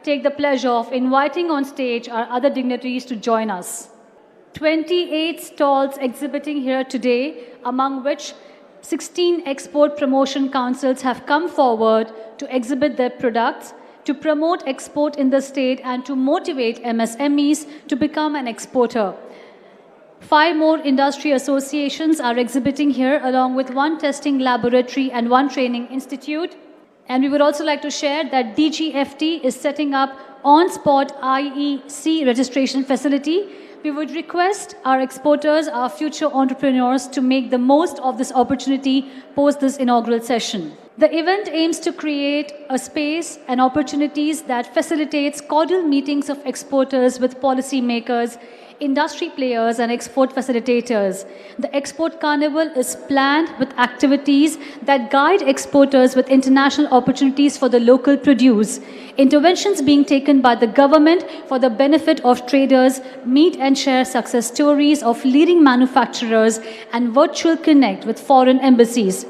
take the pleasure of inviting on stage our other dignitaries to join us. 28 stalls exhibiting here today, among which 16 export promotion councils have come forward to exhibit their products, to promote export in the state and to motivate MSMEs to become an exporter. 5 more industry associations are exhibiting here, along with 1 testing laboratory and 1 training institute. And we would also like to share that DGFT is setting up on-spot IEC registration facility. We would request our exporters, our future entrepreneurs, to make the most of this opportunity post this inaugural session. The event aims to create a space and opportunities that facilitates cordial meetings of exporters with policymakers, industry players and export facilitators. The Export Carnival is planned with activities that guide exporters with international opportunities for the local produce, interventions being taken by the government for the benefit of traders, meet and share success stories of leading manufacturers, and virtual connect with foreign embassies.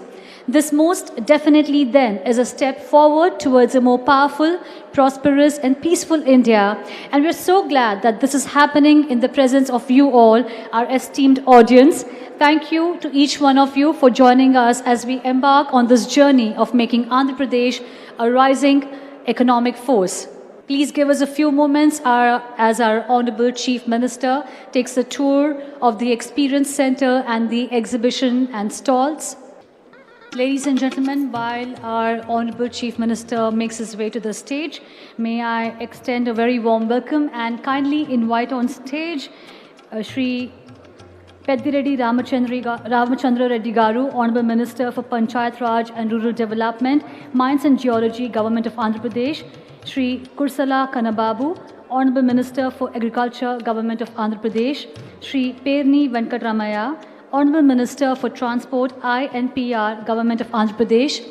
This most definitely then is a step forward towards a more powerful, prosperous and peaceful India. And we're so glad that this is happening in the presence of you all, our esteemed audience. Thank you to each one of you for joining us as we embark on this journey of making Andhra Pradesh a rising economic force. Please give us a few moments as our Honorable Chief Minister takes a tour of the Experience Center and the exhibition and stalls. Ladies and gentlemen, while our Honorable Chief Minister makes his way to the stage, may I extend a very warm welcome and kindly invite on stage Shri Peddireddy Ramachandra Reddy Garu, Honorable Minister for Panchayat Raj and Rural Development, Mines and Geology, Government of Andhra Pradesh, Shri Kursala Kannababu, Honorable Minister for Agriculture, Government of Andhra Pradesh, Shri Perni Venkatramaya, Honorable Minister for Transport, INPR, Government of Andhra Pradesh,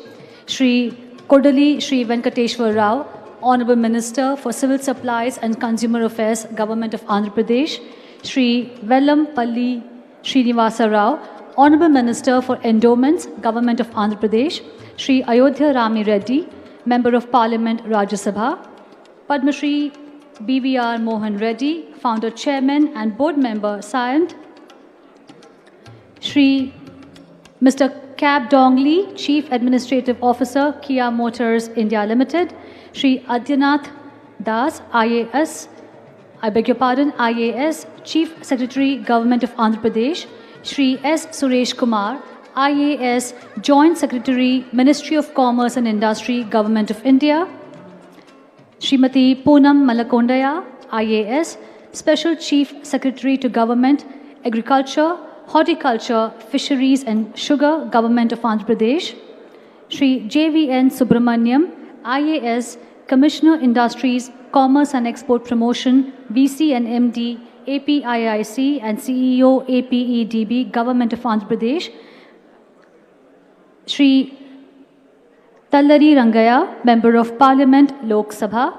Shri Kodali Shri Venkateshwar Rao, Honorable Minister for Civil Supplies and Consumer Affairs, Government of Andhra Pradesh, Shri Vellampalli Srinivasa Rao, Honorable Minister for Endowments, Government of Andhra Pradesh, Shri Ayodhya Rami Reddy, Member of Parliament, Rajya Sabha, Padma Shri BVR Mohan Reddy, Founder, Chairman and Board Member, Scient, Shri Mr. Cab Dongli, Chief Administrative Officer, Kia Motors India Limited, Shri Adyanath Das, IAS, IAS, Chief Secretary, Government of Andhra Pradesh, Shri S. Suresh Kumar, IAS, Joint Secretary, Ministry of Commerce and Industry, Government of India, Srimati Poonam Malakondaya, IAS, Special Chief Secretary to Government, Agriculture, Horticulture, Fisheries and Sugar, Government of Andhra Pradesh, Shri JVN Subramaniam, IAS, Commissioner Industries, Commerce and Export Promotion, VC and MD, APIIC and CEO, APEDB, Government of Andhra Pradesh, Shri Tallari Rangaya, Member of Parliament, Lok Sabha,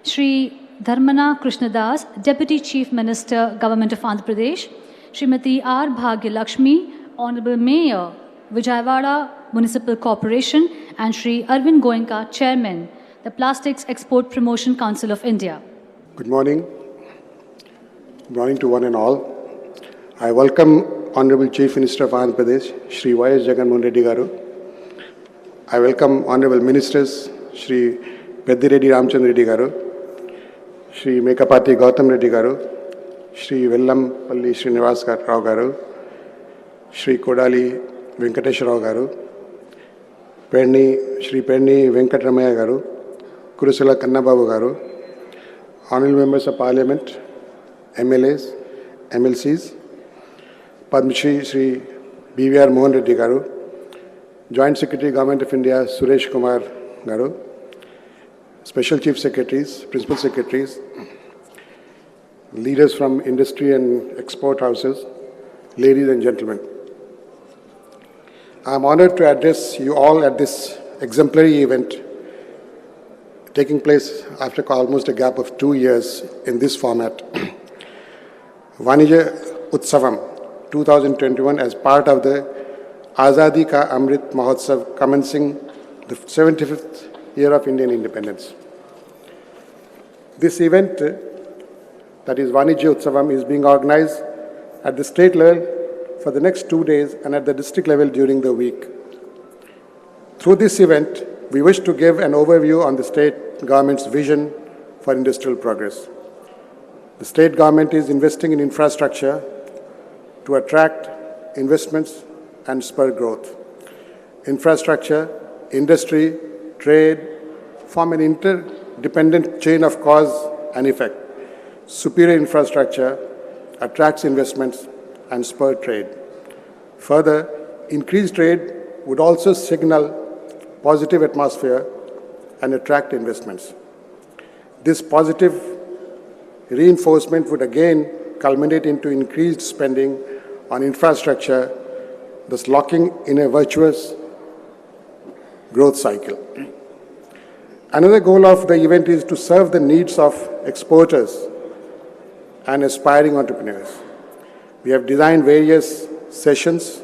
Shri Dharmana Krishnadas, Deputy Chief Minister, Government of Andhra Pradesh, Srimati R. Bhagyalakshmi, Honorable Mayor, Vijayawada Municipal Corporation, and Shri Arvind Goenka, Chairman, the Plastics Export Promotion Council of India. Good morning. Good morning to one and all. I welcome Honorable Chief Minister of Andhra Pradesh, Shri Y.S. Jagan Mohan Reddy Garu. I welcome Honorable Ministers, Shri Peddireddy Ramachandra Reddy Garu, Shri Mekapati Gautam Reddy Garu, Shri Vellampalli Srinivasa Rao Garu, Shri Kodali Venkateshwar Rao Garu, Shri Perni Venkatramaya Garu, Kurusala Kannababu Garu, Honorable Members of Parliament, MLAs, MLCs, Padma Shri BVR Mohan Reddy Garu, Joint Secretary Government of India Suresh Kumar Garu, Special Chief Secretaries, Principal Secretaries, leaders from industry and export houses, ladies and gentlemen. I am honored to address you all at this exemplary event taking place after almost a gap of 2 years in this format. Vanija Utsavam 2021 as part of the Azadi Ka Amrit Mahotsav commencing the 75th year of Indian independence. This event, that is Vanijya Utsavam, is being organized at the state level for the next 2 days and at the district level during the week. Through this event, we wish to give an overview on the state government's vision for industrial progress. The state government is investing in infrastructure to attract investments and spur growth. Infrastructure, industry, trade form an interdependent chain of cause and effect. Superior infrastructure attracts investments and spur trade. Further, increased trade would also signal positive atmosphere and attract investments. This positive reinforcement would again culminate into increased spending on infrastructure, thus locking in a virtuous growth cycle. Another goal of the event is to serve the needs of exporters and aspiring entrepreneurs. We have designed various sessions,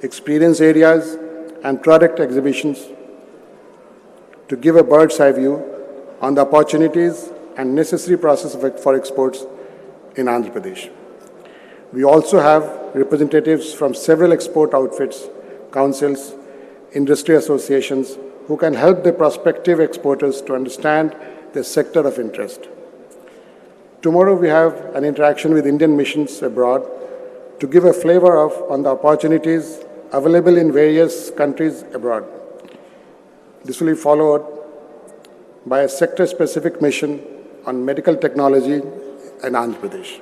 experience areas, and product exhibitions to give a bird's eye view on the opportunities and necessary process for exports in Andhra Pradesh. We also have representatives from several export outfits, councils, industry associations who can help the prospective exporters to understand their sector of interest. Tomorrow we have an interaction with Indian missions abroad to give a flavor on the opportunities available in various countries abroad. This will be followed by a sector-specific mission on medical technology in Andhra Pradesh.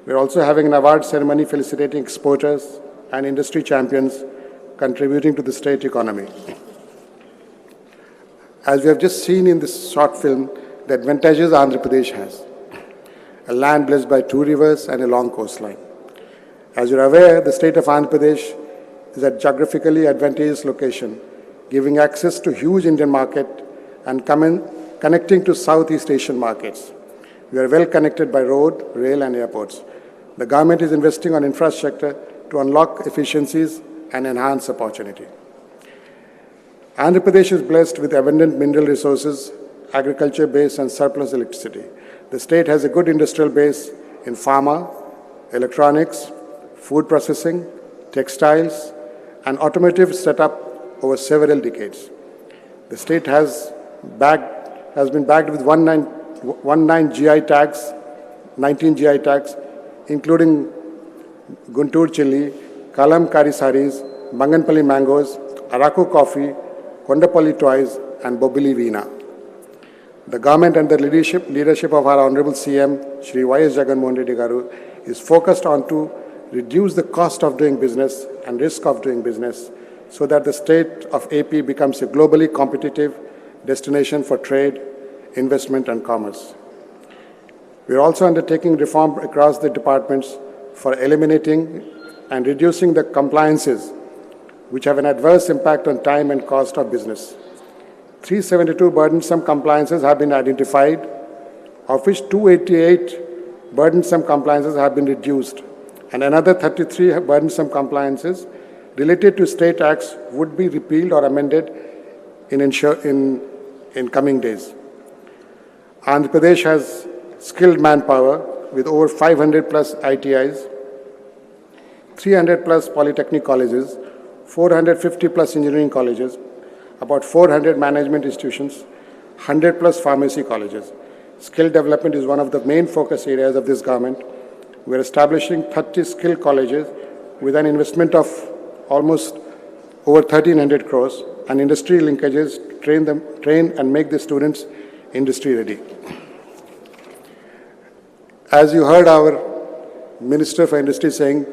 We are also having an award ceremony felicitating exporters and industry champions contributing to the state economy. As we have just seen in this short film, the advantages Andhra Pradesh has: a land blessed by 2 rivers and a long coastline. As you are aware, the state of Andhra Pradesh is a geographically advantageous location, giving access to huge Indian market and connecting to Southeast Asian markets. We are well connected by road, rail, and airports. The government is investing on infrastructure to unlock efficiencies and enhance opportunity. Andhra Pradesh is blessed with abundant mineral resources, agriculture base, and surplus electricity. The state has a good industrial base in pharma, electronics, food processing, textiles, and automotive set up over several decades. The state has been bagged with 19 GI tags, including Guntur chili, Kalam kari saris, Banganpalli mangoes, Araku coffee, Kondapalli toys, and Bobili veena. The government under the leadership of our Honorable CM, Shri Y.S. Jagan Mohan Reddy Garu, is focused on to reduce the cost of doing business and risk of doing business so that the state of AP becomes a globally competitive destination for trade, investment, and commerce. We are also undertaking reform across the departments for eliminating and reducing the compliances which have an adverse impact on time and cost of business. 372 burdensome compliances have been identified, of which 288 burdensome compliances have been reduced, and another 33 burdensome compliances related to state acts would be repealed or amended in coming days. Andhra Pradesh has skilled manpower with over 500 plus ITIs, 300 plus polytechnic colleges, 450 plus engineering colleges, about 400 management institutions, 100 plus pharmacy colleges. Skill development is one of the main focus areas of this government. We are establishing 30 skill colleges with an investment of almost over 1,300 crores and industry linkages to train and make the students industry ready. As you heard our Minister for Industry saying,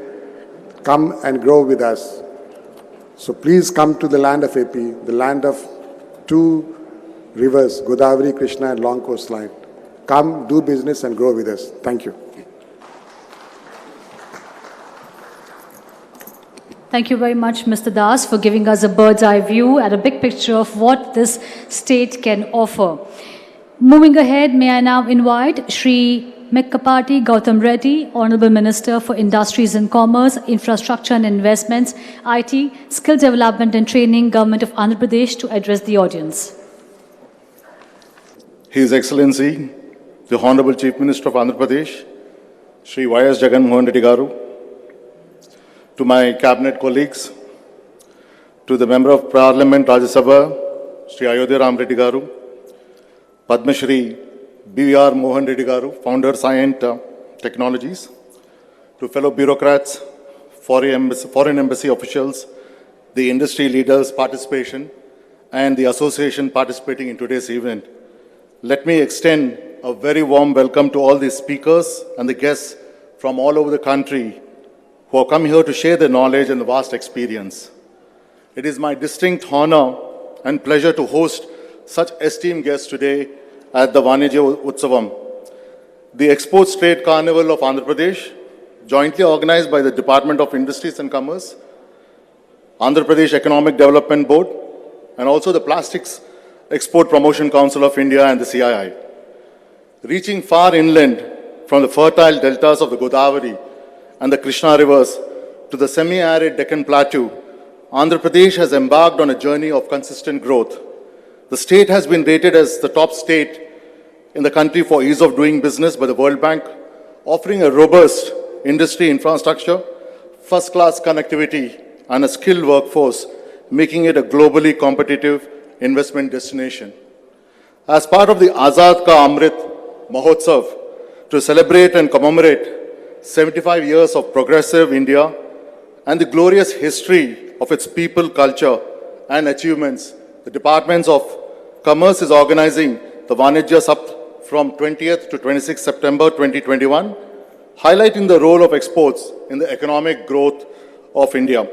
come and grow with us. So please come to the land of AP, the land of 2 rivers, Godavari, Krishna, and long coastline. Come, do business, and grow with us. Thank you. Thank you very much, Mr. Das, for giving us a bird's eye view and a big picture of what this state can offer. Moving ahead, may I now invite Shri Mekkapati Gautam Reddy, Honorable Minister for Industries and Commerce, Infrastructure and Investments, IT, Skill Development and Training, Government of Andhra Pradesh, to address the audience. His Excellency, the Honorable Chief Minister of Andhra Pradesh, Shri Y.S. Jagan Mohan Reddy Garu, to my cabinet colleagues, to the Member of Parliament Rajya Sabha, Shri Ayodhya Ram Reddy Garu, Padma Shri B.R. Mohan Reddy Garu, founder Cyient Technologies, to fellow bureaucrats, foreign embassy officials, the industry leaders' participation, and the association participating in today's event. Let me extend a very warm welcome to all the speakers and the guests from all over the country who have come here to share their knowledge and the vast experience. It is my distinct honor and pleasure to host such esteemed guests today at the Vanijya Utsavam, the Exports Trade Carnival of Andhra Pradesh, jointly organized by the Department of Industries and Commerce, Andhra Pradesh Economic Development Board, and also the Plastics Export Promotion Council of India and the CII. Reaching far inland from the fertile deltas of the Godavari and the Krishna rivers to the semi-arid Deccan Plateau, Andhra Pradesh has embarked on a journey of consistent growth. The state has been rated as the top state in the country for ease of doing business by the World Bank, offering a robust industry infrastructure, first-class connectivity, and a skilled workforce, making it a globally competitive investment destination. As part of the Azad Ka Amrit Mahotsav, to celebrate and commemorate 75 years of progressive India and the glorious history of its people, culture, and achievements, the Departments of Commerce is organizing the Vanijya Sapt from 20th to 26th September 2021, highlighting the role of exports in the economic growth of India.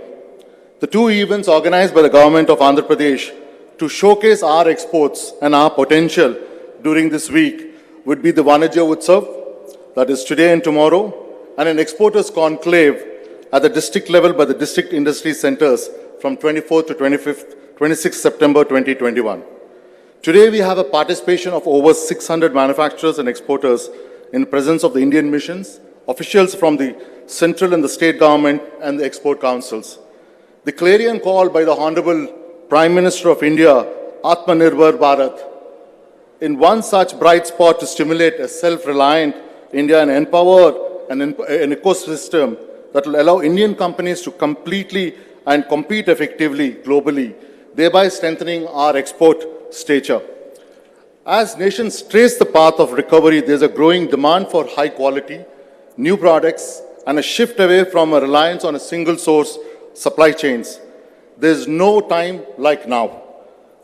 The two events organized by the government of Andhra Pradesh to showcase our exports and our potential during this week would be the Vanijya Utsav, that is today and tomorrow, and an exporters conclave at the district level by the district industry centers from 24th to 26th September 2021. Today we have a participation of over 600 manufacturers and exporters in presence of the Indian missions, officials from the central and the state government and the export councils. The clarion call by the Honorable Prime Minister of India, Atmanirbhar Bharat, in one such bright spot to stimulate a self-reliant India and empower an ecosystem that will allow Indian companies to completely and compete effectively globally, thereby strengthening our export stature. As nations trace the path of recovery, there's a growing demand for high quality, new products, and a shift away from a reliance on a single source supply chains. There's no time like now,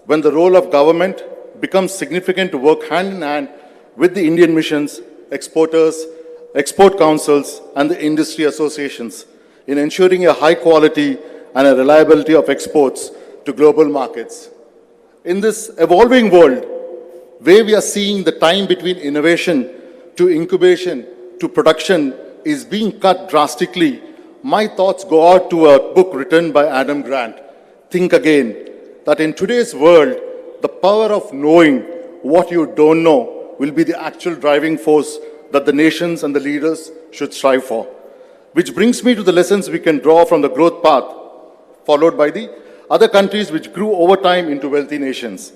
when the role of government becomes significant to work hand in hand with the Indian missions, exporters, export councils, and the industry associations in ensuring a high quality and a reliability of exports to global markets. In this evolving world, where we are seeing the time between innovation to incubation to production is being cut drastically, my thoughts go out to a book written by Adam Grant, Think Again, that in today's world, the power of knowing what you don't know will be the actual driving force that the nations and the leaders should strive for. Which brings me to the lessons we can draw from the growth path followed by the other countries which grew over time into wealthy nations.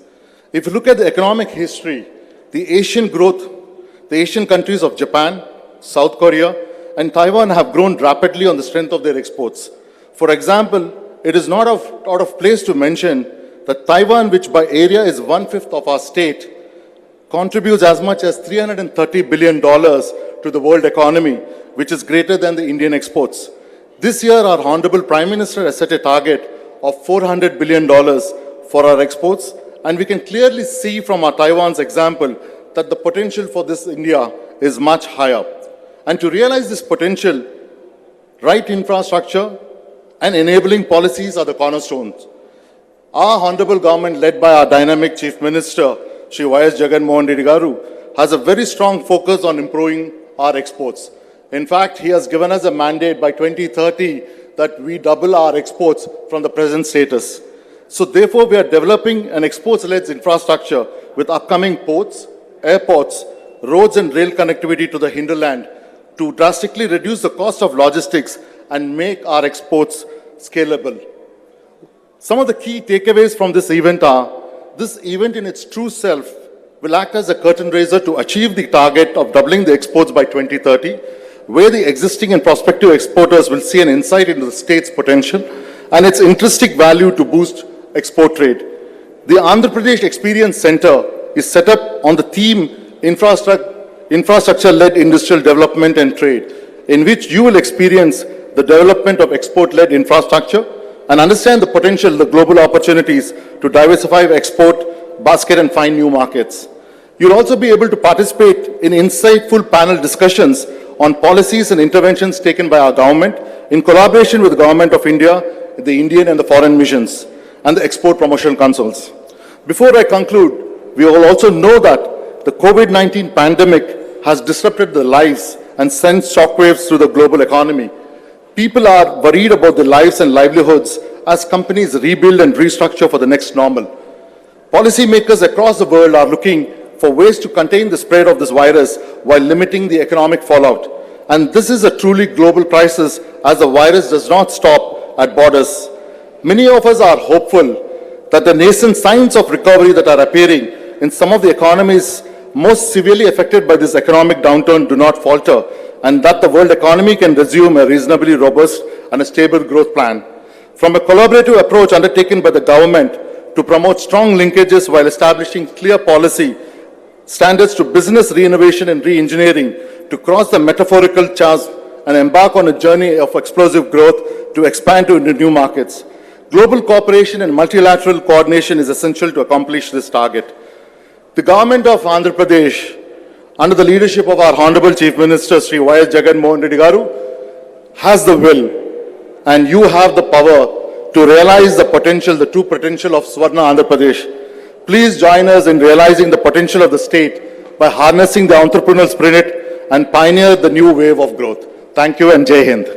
If you look at the economic history, the Asian countries of Japan, South Korea, and Taiwan have grown rapidly on the strength of their exports. For example, it is not out of place to mention that Taiwan, which by area is 1/5 of our state, contributes as much as $330 billion to the world economy, which is greater than the Indian exports. This year, our Honorable Prime Minister has set a target of $400 billion for our exports, and we can clearly see from our Taiwan's example that the potential for this India is much higher. And to realize this potential, right infrastructure and enabling policies are the cornerstones. Our honorable government, led by our dynamic Chief Minister, Shri Y.S. Jagan Mohan Reddy Garu, has a very strong focus on improving our exports. In fact, he has given us a mandate by 2030 that we double our exports from the present status. So therefore, we are developing an exports-led infrastructure with upcoming ports, airports, roads and rail connectivity to the hinterland to drastically reduce the cost of logistics and make our exports scalable. Some of the key takeaways from this event are, this event in its true self will act as a curtain raiser to achieve the target of doubling the exports by 2030, where the existing and prospective exporters will see an insight into the state's potential and its intrinsic value to boost export trade. The Andhra Pradesh Experience Center is set up on the theme Infrastructure-led Industrial Development and Trade, in which you will experience the development of export-led infrastructure and understand the potential, the global opportunities to diversify export basket and find new markets. You'll also be able to participate in insightful panel discussions on policies and interventions taken by our government in collaboration with the Government of India, the Indian and the foreign missions, and the export promotion councils. Before I conclude, we all also know that the COVID-19 pandemic has disrupted the lives and sent shockwaves through the global economy. People are worried about their lives and livelihoods as companies rebuild and restructure for the next normal. Policymakers across the world are looking for ways to contain the spread of this virus while limiting the economic fallout. And this is a truly global crisis as the virus does not stop at borders. Many of us are hopeful that the nascent signs of recovery that are appearing in some of the economies most severely affected by this economic downturn do not falter, and that the world economy can resume a reasonably robust and a stable growth plan. From a collaborative approach undertaken by the government to promote strong linkages while establishing clear policy standards to business re-innovation and re-engineering, to cross the metaphorical chasm and embark on a journey of explosive growth to expand into new markets. Global cooperation and multilateral coordination is essential to accomplish this target. The government of Andhra Pradesh, under the leadership of our Honorable Chief Minister, Sri Y.S. Jagan Mohan Reddy Garu, has the will and you have the power to realize the potential, the true potential of Swarna Andhra Pradesh. Please join us in realizing the potential of the state by harnessing the entrepreneurial spirit and pioneer the new wave of growth. Thank you and Jai Hind.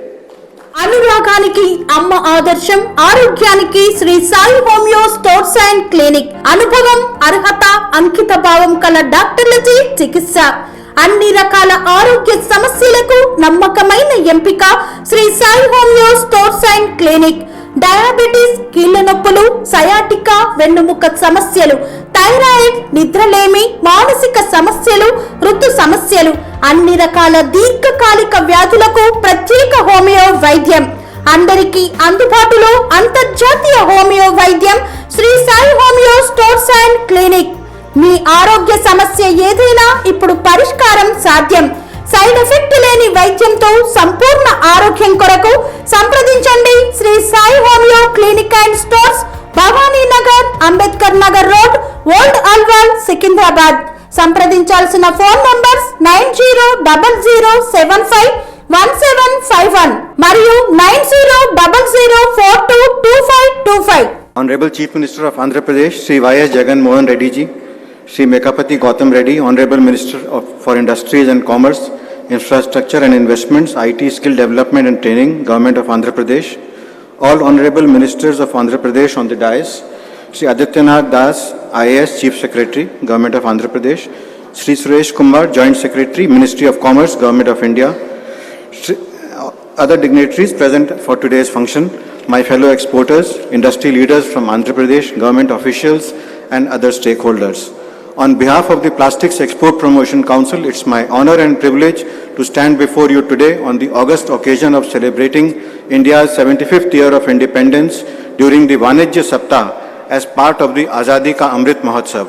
అనురాగానికి అమ్మ ఆదర్శం, ఆరోగ్యానికి Shri Sai homeo stores and clinic. అనుభవం, అర్హత, అంకిత భావం కల డాక్టర్లచే చికిత్స. అన్ని రకాల ఆరోగ్య సమస్యలకు నమ్మకమైన ఎంపిక Shri Sai homeo stores and clinic. Diabetes, కీళ్ల నొప్పులు, సయాటికా, వెన్నుముక సమస్యలు, థైరాయిడ్, నిద్రలేమి, మానసిక సమస్యలు, ఋతు సమస్యలు, అన్ని రకాల దీర్ఘకాలిక వ్యాధులకు ప్రత్యేక హోమియో వైద్యం. అందరికీ అందుబాటులో అంతర్జాతీయ హోమియో వైద్యం Shri Sai homeo stores and clinic. మీ ఆరోగ్య సమస్య ఏదైనా ఇప్పుడు పరిష్కారం సాధ్యం. సైడ్ ఎఫెక్ట్ లేని వైద్యంతో సంపూర్ణ ఆరోగ్యం కొరకు సంప్రదించండి Shri Sai homeo clinic and stores, Bhavani Nagar, Ambedkar Nagar road, old Alwal, Secunderabad. సంప్రదించాల్సిన ఫోన్ నంబర్స్ 9000751751 మరియు 9000422525. Honorable Chief Minister of Andhra Pradesh, Sri Y.S. Jagan Mohan Reddy ji, Sri Mekapati Gautam Reddy, Honorable Minister for Industries and Commerce, Infrastructure and Investments, IT Skill Development and Training, Government of Andhra Pradesh, all Honorable Ministers of Andhra Pradesh on the dais, Sri Adityanath Das, IAS Chief Secretary, Government of Andhra Pradesh, Sri Suresh Kumar, Joint Secretary, Ministry of Commerce, Government of India, other dignitaries present for today's function, my fellow exporters, industry leaders from Andhra Pradesh, government officials and other stakeholders. On behalf of the Plastics Export Promotion Council, it's my honor and privilege to stand before you today on the august occasion of celebrating India's 75th year of independence during the Vanijya Saptah as part of the Azadi Ka Amrit Mahotsav.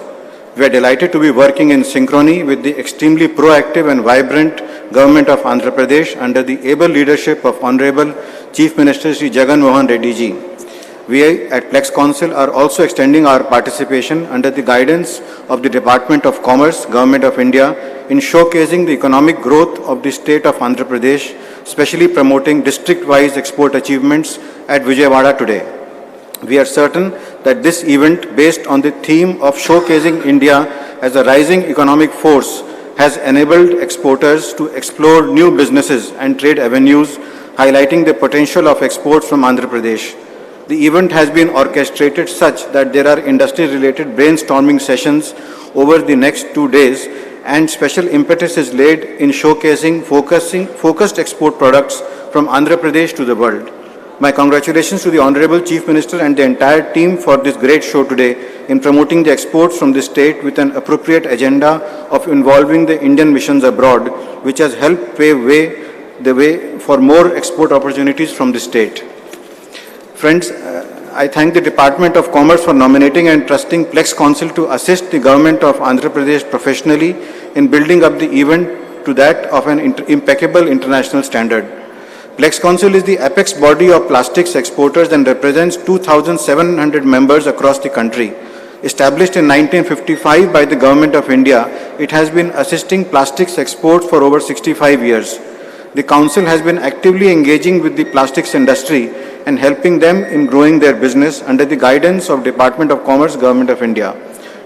We are delighted to be working in synchrony with the extremely proactive and vibrant government of Andhra Pradesh under the able leadership of Honorable Chief Minister Sri Jagan Mohan Reddy ji. We at Plex Council are also extending our participation under the guidance of the Department of Commerce, Government of India, in showcasing the economic growth of the state of Andhra Pradesh, especially promoting district-wise export achievements at Vijayawada today. We are certain that this event, based on the theme of showcasing India as a rising economic force, has enabled exporters to explore new businesses and trade avenues, highlighting the potential of exports from Andhra Pradesh. The event has been orchestrated such that there are industry-related brainstorming sessions over the next 2 days, and special impetus is laid in showcasing focused export products from Andhra Pradesh to the world. My congratulations to the Honorable Chief Minister and the entire team for this great show today in promoting the exports from the state with an appropriate agenda of involving the Indian missions abroad, which has helped pave the way for more export opportunities from the state. Friends, I thank the Department of Commerce for nominating and trusting Plex Council to assist the government of Andhra Pradesh professionally in building up the event to that of an impeccable international standard. Plex Council is the apex body of plastics exporters and represents 2,700 members across the country. Established in 1955 by the Government of India, it has been assisting plastics exports for over 65 years. The Council has been actively engaging with the plastics industry and helping them in growing their business under the guidance of Department of Commerce, Government of India.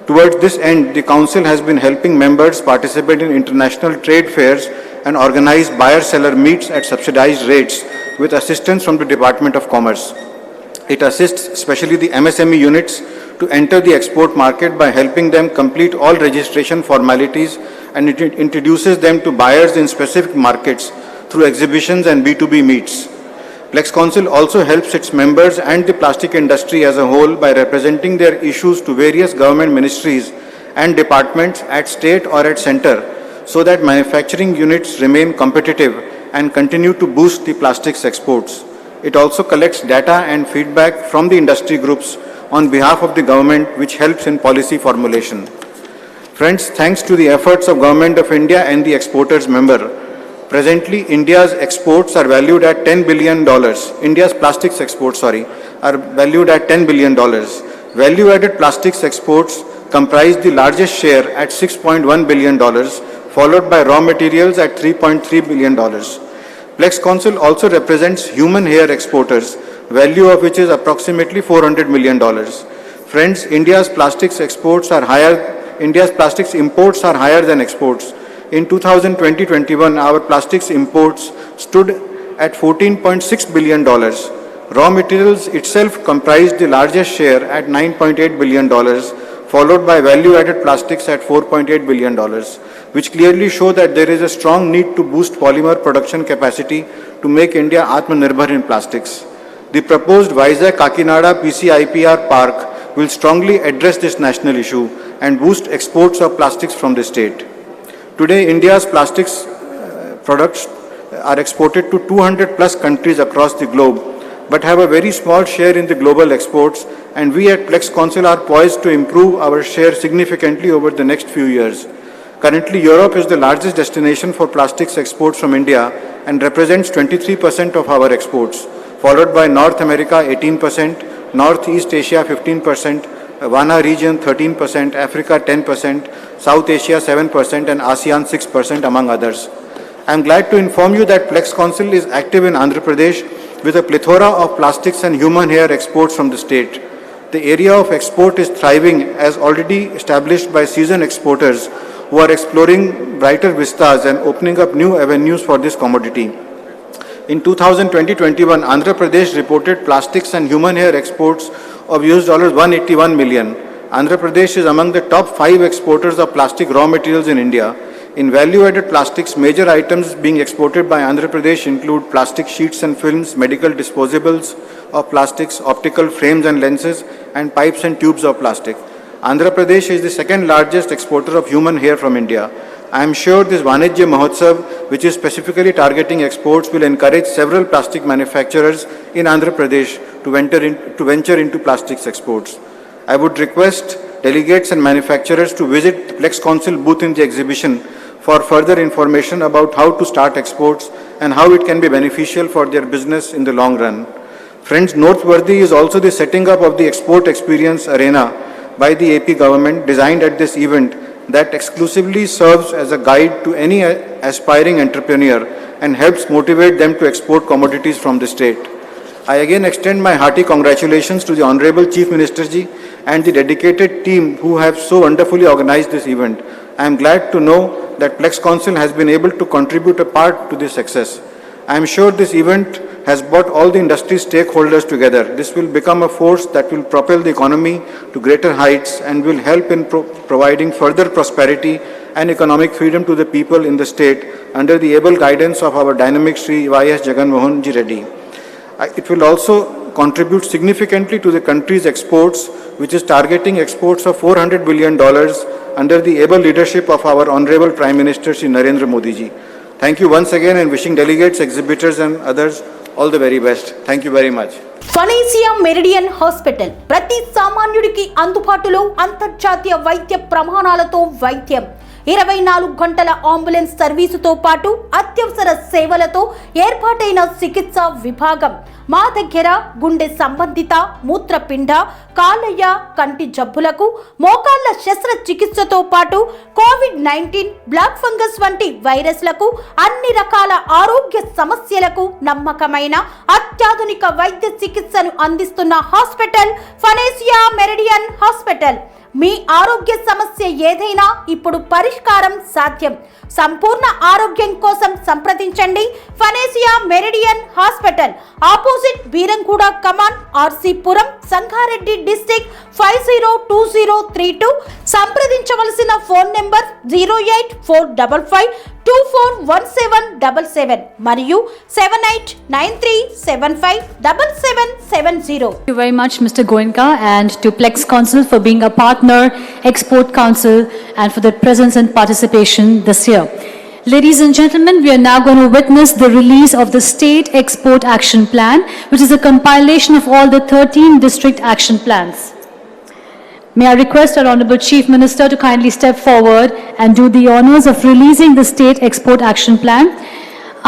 Towards this end, the Council has been helping members participate in international trade fairs and organize buyer-seller meets at subsidized rates with assistance from the Department of Commerce. It assists especially the MSME units to enter the export market by helping them complete all registration formalities, and it introduces them to buyers in specific markets through exhibitions and B2B meets. Plex Council also helps its members and the plastic industry as a whole by representing their issues to various government ministries and departments at state or at center, so that manufacturing units remain competitive and continue to boost the plastics exports. It also collects data and feedback from the industry groups on behalf of the government, which helps in policy formulation. Friends, thanks to the efforts of Government of India and the exporters member, presently India's exports are valued at $10 billion. India's plastics exports, are valued at $10 billion. Value-added plastics exports comprise the largest share at $6.1 billion, followed by raw materials at $3.3 billion. Plex Council also represents human hair exporters, value of which is approximately $400 million. Friends, India's plastics imports are higher than exports. In 2020-21, our plastics imports stood at $14.6 billion. Raw materials itself comprised the largest share at $9.8 billion, followed by value-added plastics at $4.8 billion, which clearly show that there is a strong need to boost polymer production capacity to make India Atmanirbhar in plastics. The proposed Vizag-Kakinada PCIPR park will strongly address this national issue and boost exports of plastics from the state. Today, India's plastics products are exported to 200 plus countries across the globe, but have a very small share in the global exports, and we at Plex Council are poised to improve our share significantly over the next few years. Currently, Europe is the largest destination for plastics exports from India and represents 23% of our exports, followed by North America 18%, Northeast Asia 15%, WANA region 13%, Africa 10%, South Asia 7%, and ASEAN 6%, among others. I am glad to inform you that Plex Council is active in Andhra Pradesh with a plethora of plastics and human hair exports from the state. The area of export is thriving as already established by seasoned exporters who are exploring brighter vistas and opening up new avenues for this commodity. In 2020-21, Andhra Pradesh reported plastics and human hair exports of $181 million. Andhra Pradesh is among the top 5 exporters of plastic raw materials in India. In value-added plastics, major items being exported by Andhra Pradesh include plastic sheets and films, medical disposables of plastics, optical frames and lenses, and pipes and tubes of plastic. Andhra Pradesh is the second largest exporter of human hair from India. I am sure this Vanijya Mahotsav, which is specifically targeting exports, will encourage several plastic manufacturers in Andhra Pradesh to venture into plastics exports. I would request delegates and manufacturers to visit the Plex Council booth in the exhibition for further information about how to start exports and how it can be beneficial for their business in the long run. Friends, noteworthy is also the setting up of the Export Experience Arena by the AP government, designed at this event, that exclusively serves as a guide to any aspiring entrepreneur and helps motivate them to export commodities from the state. I again extend my hearty congratulations to the Honorable Chief Minister Ji and the dedicated team who have so wonderfully organized this event. I am glad to know that Plex Council has been able to contribute a part to this success. I am sure this event has brought all the industry stakeholders together. This will become a force that will propel the economy to greater heights and will help in providing further prosperity and economic freedom to the people in the state under the able guidance of our dynamic Shri Y.S. Jagan Mohan Ji Reddy. It will also contribute significantly to the country's exports, which is targeting exports of $400 billion under the able leadership of our Honorable Prime Minister Shri Narendra Modi ji. Thank you once again, and wishing delegates, exhibitors and others all the very best. Thank you very much. ఫనేసియా Meridian hospital ప్రతి సామాన్యుడికి అందుబాటులో అంతర్జాతీయ వైద్య ప్రమాణాలతో వైద్యం 24 గంటల ambulance సర్వీసుతో పాటు అత్యవసర సేవలతో ఏర్పాటైన చికిత్సా విభాగం. మా దగ్గర గుండె సంబంధిత, మూత్రపిండ, కాలేయ, కంటి జబ్బులకు, మోకాళ్ల శస్త్రచికిత్సతో పాటు కోవిడ్-19, బ్లాక్ ఫంగస్ వంటి వైరస్లకు, అన్ని రకాల ఆరోగ్య సమస్యలకు నమ్మకమైన అత్యాధునిక వైద్య చికిత్సను అందిస్తున్న హాస్పిటల్ ఫనేసియా మెరిడియన్ హాస్పిటల్. మీ ఆరోగ్య సమస్య ఏదైనా ఇప్పుడు పరిష్కారం సాధ్యం. సంపూర్ణ ఆరోగ్యం కోసం సంప్రదించండి Panacea Meridian hospital, opposite Beeramguda Kaman, RC puram, Sangareddy district 502032. సంప్రదించవలసిన ఫోన్ నెంబర్ 08455241777 మరియు 7893757770. Thank you very much, Mr. Goenka, and to Plex Council for being a partner, Export Council, and for their presence and participation this year. Ladies and gentlemen, we are now going to witness the release of the State Export Action Plan, which is a compilation of all the 13 district action plans. May I request our Honorable Chief Minister to kindly step forward and do the honors of releasing the State Export Action Plan.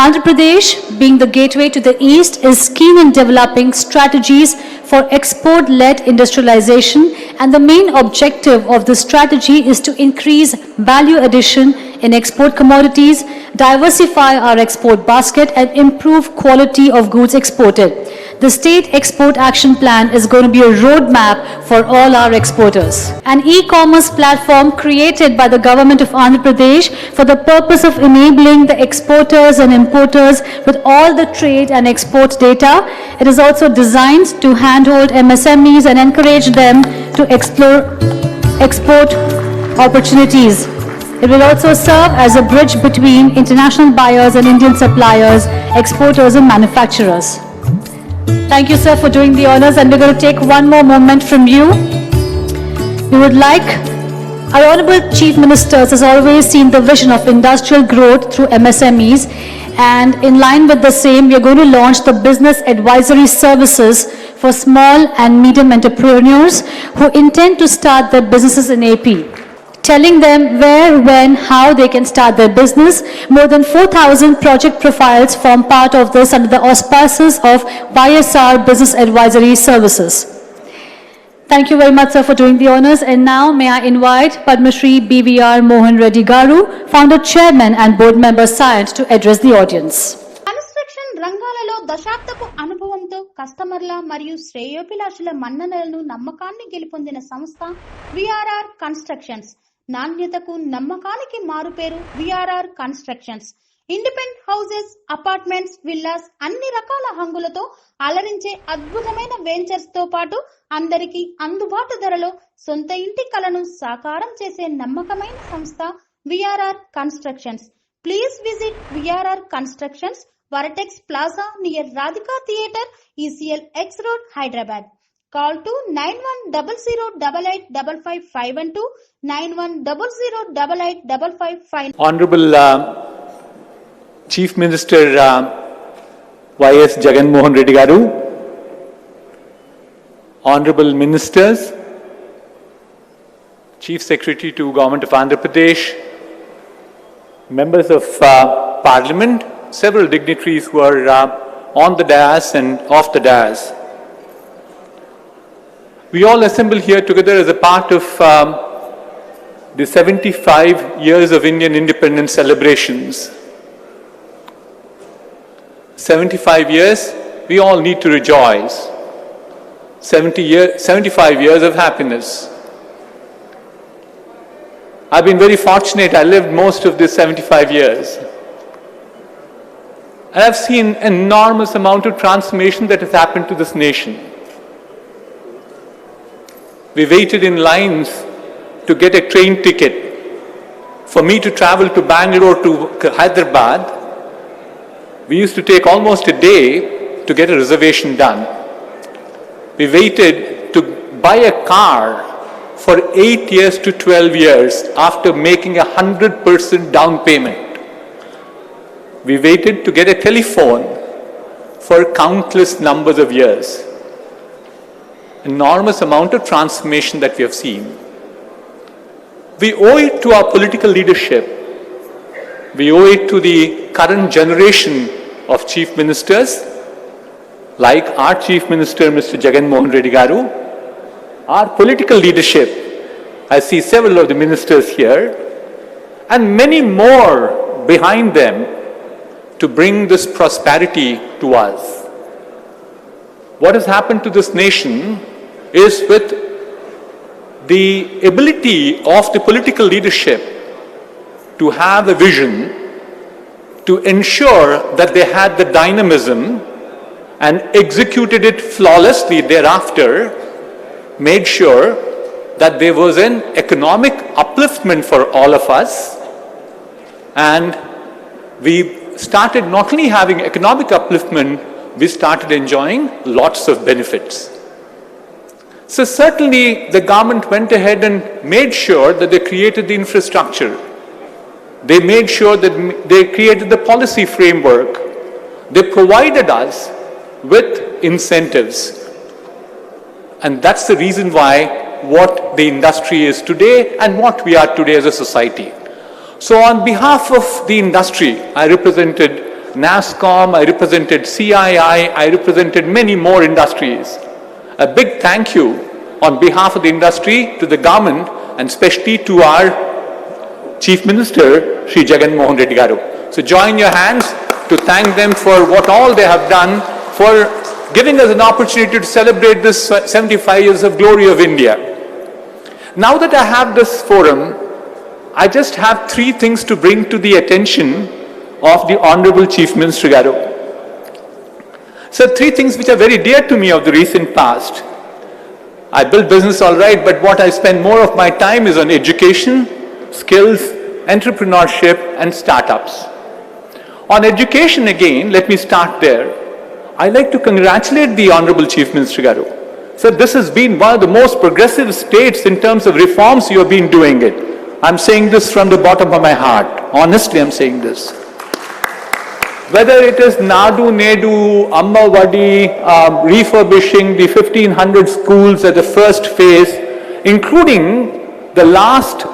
Andhra Pradesh, being the gateway to the East, is keen in developing strategies for export-led industrialization, and the main objective of the strategy is to increase value addition in export commodities, diversify our export basket, and improve quality of goods exported. The State Export Action Plan is going to be a roadmap for all our exporters. An e-commerce platform created by the government of Andhra Pradesh for the purpose of enabling the exporters and importers with all the trade and export data. It is also designed to handhold MSMEs and encourage them to explore export opportunities. It will also serve as a bridge between international buyers and Indian suppliers, exporters and manufacturers. Thank you, sir, for doing the honors, and we're going to take one more moment from you. We would like, our Honorable Chief Ministers has always seen the vision of industrial growth through MSMEs, and in line with the same, we are going to launch the business advisory services for small and medium entrepreneurs who intend to start their businesses in AP. Telling them where, when, how they can start their business. More than 4,000 project profiles form part of this under the auspices of YSR Business Advisory Services. Thank you very much, sir, for doing the honors. And now may I invite Padma Shri BVR Mohan Reddy Garu, Founder, Chairman and Board Member Science, to address the audience. Construction రంగాలలో దశాబ్దపు అనుభవంతో కస్టమర్ల మరియు శ్రేయోభిలాషుల మన్ననలను, నమ్మకాన్ని గెలుపొందిన సంస్థ VRR constructions. నాణ్యతకు, నమ్మకానికి మారుపేరు VRR constructions. Independent houses, apartments, villas, అన్ని రకాల హంగులతో అలరించే అద్భుతమైన వెంచర్స్ తో పాటు అందరికీ అందుబాటు ధరలో సొంత ఇంటి కలను సాకారం చేసే నమ్మకమైన సంస్థ VRR constructions. Please visit VRR constructions, Varatex Plaza near Radhika Theatre, ECL X Road, Hyderabad. Call to 9100885551 9100885551. Honorable Chief Minister Y.S. Jagan Mohan Reddy Garu, Honorable Ministers, Chief Secretary to Government of Andhra Pradesh, Members of Parliament, several dignitaries who are on the dais and off the dais. We all assemble here together as a part of the 75 years of Indian independence celebrations. 75 years, we all need to rejoice. 75 years of happiness. I've been very fortunate, I lived most of this 75 years. And I've seen an enormous amount of transformation that has happened to this nation. We waited in lines to get a train ticket. For me to travel to Bangalore to Hyderabad, we used to take almost a day to get a reservation done. We waited to buy a car for 8 years to 12 years after making 100% down payment. We waited to get a telephone for countless numbers of years. Enormous amount of transformation that we have seen. We owe it to our political leadership. We owe it to the current generation of chief ministers, like our Chief Minister, Mr. Jagan Mohan Reddy Garu, our political leadership. I see several of the ministers here, and many more behind them to bring this prosperity to us. What has happened to this nation is with the ability of the political leadership to have a vision, to ensure that they had the dynamism and executed it flawlessly thereafter, made sure that there was an economic upliftment for all of us, and we started not only having economic upliftment, we started enjoying lots of benefits. So certainly the government went ahead and made sure that they created the infrastructure. They made sure that they created the policy framework. They provided us with incentives. And that's the reason why what the industry is today and what we are today as a society. So on behalf of the industry, I represented NASSCOM, I represented CII, I represented many more industries. A big thank you on behalf of the industry to the government and especially to our Chief Minister, Shri Jagan Mohan Reddy Garu. So join your hands to thank them for what all they have done, for giving us an opportunity to celebrate this 75 years of glory of India. Now that I have this forum, I just have 3 things to bring to the attention of the Honorable Chief Minister Garu. So 3 things which are very dear to me of the recent past. I build business all right, but what I spend more of my time is on education, skills, entrepreneurship, and startups. On education again, let me start there. I'd like to congratulate the Honorable Chief Minister Garu. So this has been one of the most progressive states in terms of reforms you have been doing it. I'm saying this from the bottom of my heart. Honestly, I'm saying this. Whether it is Nadu Nedu, Amma Vadi, refurbishing the 1500 schools at the first phase, including the last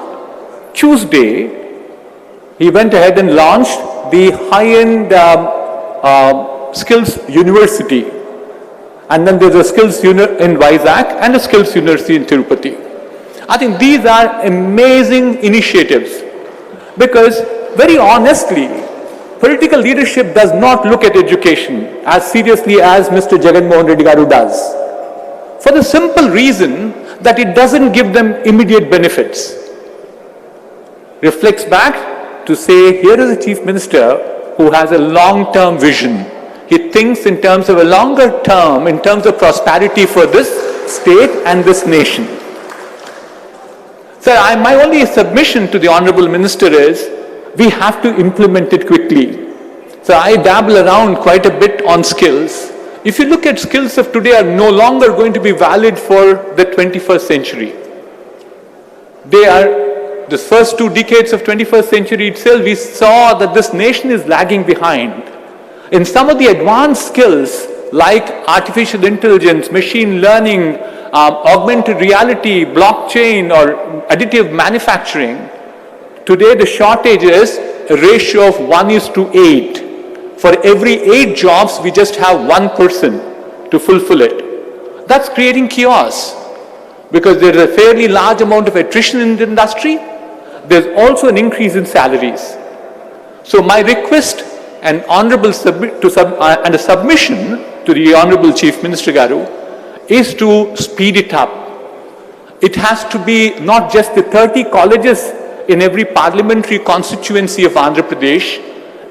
Tuesday, he went ahead and launched the high-end Skills University. And then there's a Skills in Vizag and a Skills University in Tirupati. I think these are amazing initiatives because very honestly, political leadership does not look at education as seriously as Mr. Jagan Mohan Reddy Garu does. For the simple reason that it doesn't give them immediate benefits. Reflects back to say, here is a chief minister who has a long-term vision. He thinks in terms of a longer term, in terms of prosperity for this state and this nation. So my only submission to the Honorable Minister is, we have to implement it quickly. So I dabble around quite a bit on skills. If you look at skills of today are no longer going to be valid for the 21st century. They are, the first 2 decades of 21st century itself, we saw that this nation is lagging behind. In some of the advanced skills like artificial intelligence, machine learning, augmented reality, blockchain or additive manufacturing, today the shortage is a ratio of 1:8. For every 8 jobs, we just have 1 person to fulfill it. That's creating chaos because there is a fairly large amount of attrition in the industry. There's also an increase in salaries. So my request and honorable and a submission to the Honorable Chief Minister Garu is to speed it up. It has to be not just the 30 colleges in every parliamentary constituency of Andhra Pradesh.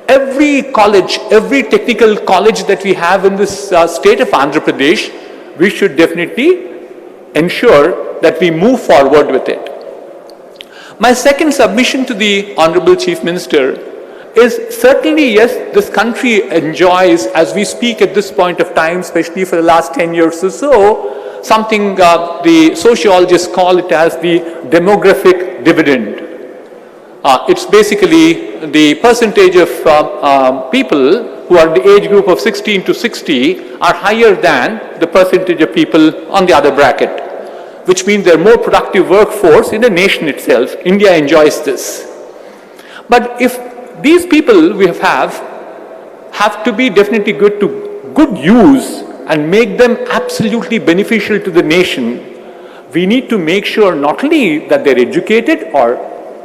Every college, every technical college that we have in this state of Andhra Pradesh, we should definitely ensure that we move forward with it. My second submission to the Honorable Chief Minister is certainly, yes, this country enjoys, as we speak at this point of time, especially for the last 10 years or so, something the sociologists call it as the demographic dividend. It's basically the percentage of people who are in the age group of 16 to 60 are higher than the percentage of people on the other bracket, which means they're more productive workforce in the nation itself. India enjoys this. But if these people we have to be definitely good use and make them absolutely beneficial to the nation, we need to make sure not only that they're educated or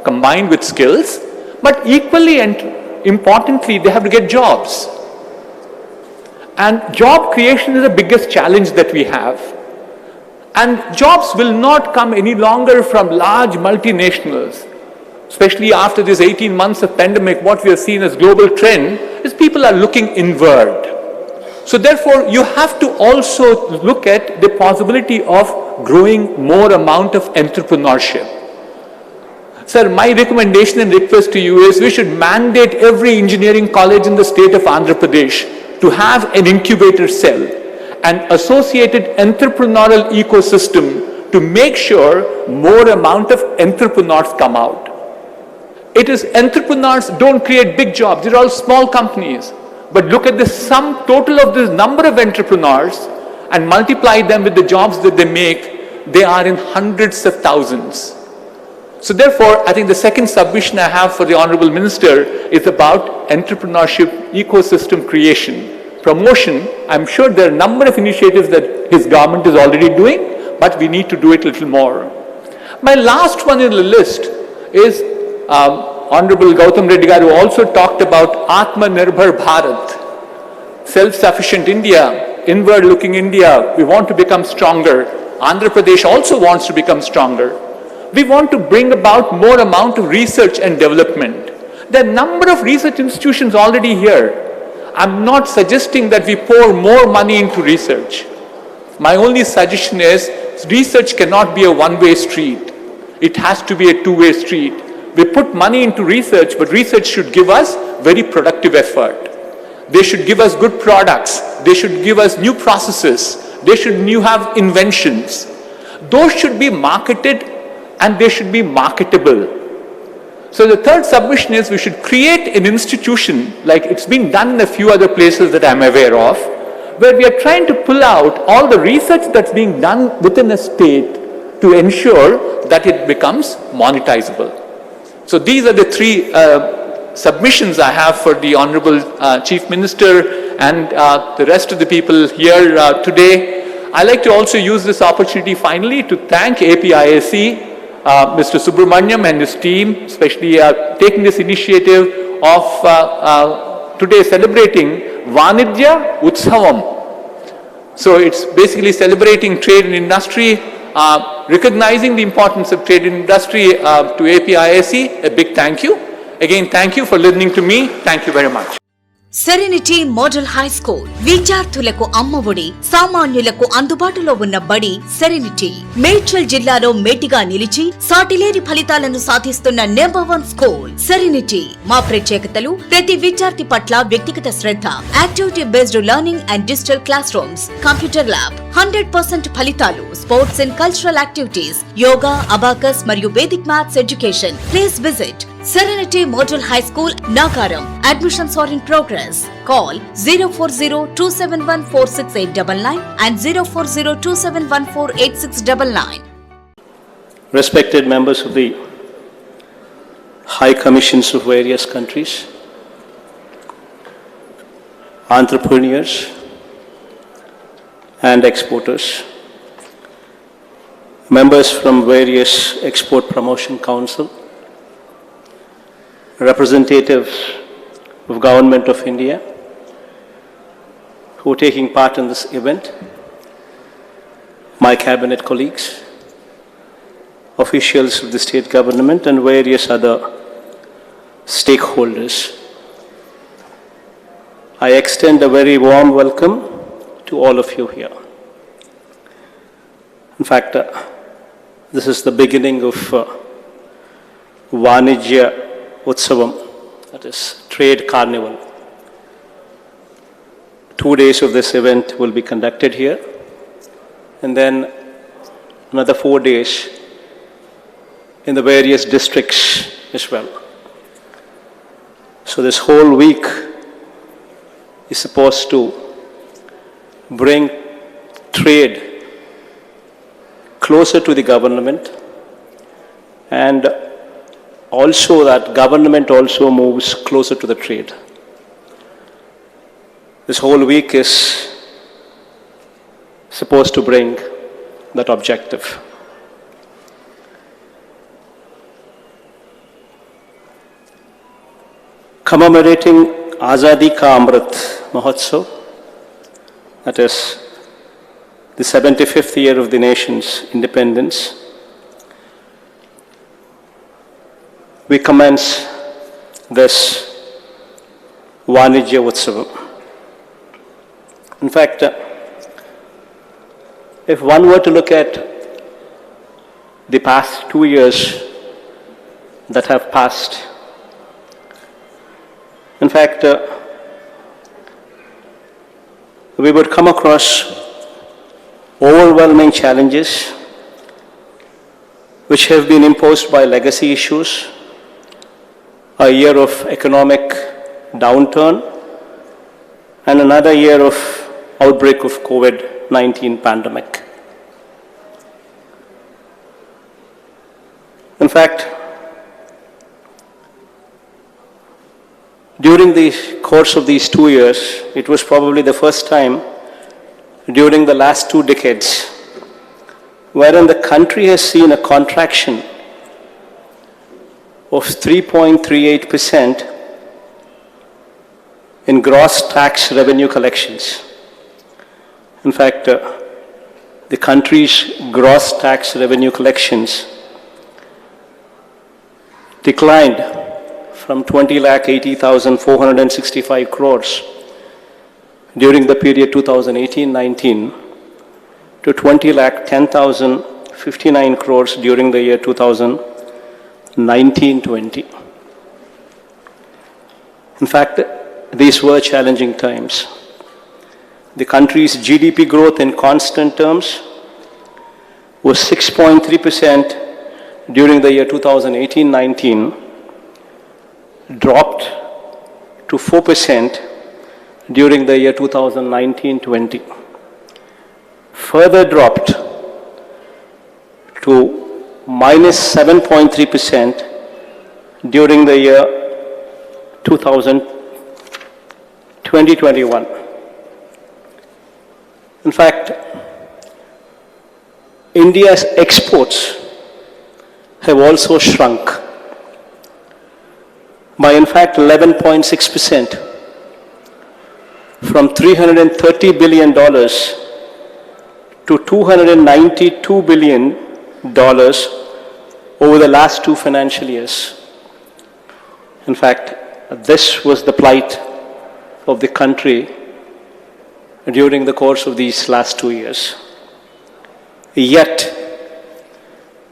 combined with skills, but equally and importantly, they have to get jobs. And job creation is the biggest challenge that we have. And jobs will not come any longer from large multinationals. Especially after this 18 months of pandemic, what we have seen as global trend is people are looking inward. So therefore, you have to also look at the possibility of growing more amount of entrepreneurship. Sir, my recommendation and request to you is we should mandate every engineering college in the state of Andhra Pradesh to have an incubator cell and associated entrepreneurial ecosystem to make sure more amount of entrepreneurs come out. It is entrepreneurs don't create big jobs, they're all small companies. But look at the sum total of this number of entrepreneurs and multiply them with the jobs that they make, they are in hundreds of thousands. So therefore, I think the second submission I have for the Honorable Minister is about entrepreneurship ecosystem creation. Promotion, I'm sure there are a number of initiatives that his government is already doing, but we need to do it a little more. My last one in the list is Honorable Gautam Reddy Garu also talked about Atmanirbhar Bharat, self-sufficient India, inward-looking India. We want to become stronger. Andhra Pradesh also wants to become stronger. We want to bring about more amount of research and development. There are a number of research institutions already here. I'm not suggesting that we pour more money into research. My only suggestion is research cannot be a one-way street. It has to be a two-way street. We put money into research, but research should give us very productive effort. They should give us good products. They should give us new processes. They should have inventions. Those should be marketed and they should be marketable. So the third submission is we should create an institution, like it's been done in a few other places that I'm aware of, where we are trying to pull out all the research that's being done within a state to ensure that it becomes monetizable. So these are the three submissions I have for the Honorable Chief Minister and the rest of the people here today. I'd like to also use this opportunity finally to thank APIAC, Mr. Subramaniam and his team, especially taking this initiative of today celebrating Vanidya Utsavam. So it's basically celebrating trade and industry, recognizing the importance of trade and industry to APIAC. A big thank you. Again, thank you for listening to me. Thank you very much. Serenity model high school విద్యార్థులకు అమ్మఒడి సామాన్యులకు అందుబాటులో ఉన్న బడి serenity Medchal జిల్లాలో మేటిగా నిలిచి సాటిలేని ఫలితాలను సాధిస్తున్న #1 స్కూల్ సెరెనిటీ. మా ప్రత్యేకతలు ప్రతి విద్యార్థి పట్ల వ్యక్తిగత శ్రద్ధ, activity based learning and digital classrooms, computer lab, 100% ఫలితాలు, sports and cultural activities, yoga, abacus మరియు Vedic maths education. Please visit Serenity Model High School, Nagaram. Admissions are in progress. Call 040-271-46899 and 040-271-48699. Respected members of the High Commissions of various countries, entrepreneurs and exporters, members from various Export Promotion Council, representatives of Government of India who are taking part in this event, my cabinet colleagues, officials of the state government and various other stakeholders. I extend a very warm welcome to all of you here. In fact, this is the beginning of Vanidya Utsavam, that is Trade Carnival. 2 days of this event will be conducted here, and then another 4 days in the various districts as well. So this whole week is supposed to bring trade closer to the government, and also that government also moves closer to the trade. This whole week is supposed to bring that objective. Commemorating Azadi Ka Amrit Mahotsav, that is the 75th year of the nation's independence, we commence this Vanijya Utsavam. In fact, if one were to look at the past 2 years that have passed, in fact, we would come across overwhelming challenges which have been imposed by legacy issues, a year of economic downturn, and another year of outbreak of COVID-19 pandemic. In fact, during the course of these 2 years, it was probably the first time during the last 2 decades wherein the country has seen a contraction of 3.38% in gross tax revenue collections. In fact, the country's gross tax revenue collections declined from 20,80,465 crores during the period 2018-19 to 20,10,059 crores during the year 2019-20. In fact, these were challenging times. The country's GDP growth in constant terms was 6.3% during the year 2018-19, dropped to 4% during the year 2019-20, further dropped to minus 7.3% during the year 2020-21. In fact, India's exports have also shrunk by in fact 11.6%, from $330 billion to $292 billion over the last 2 financial years. In fact, this was the plight of the country during the course of these last 2 years. Yet,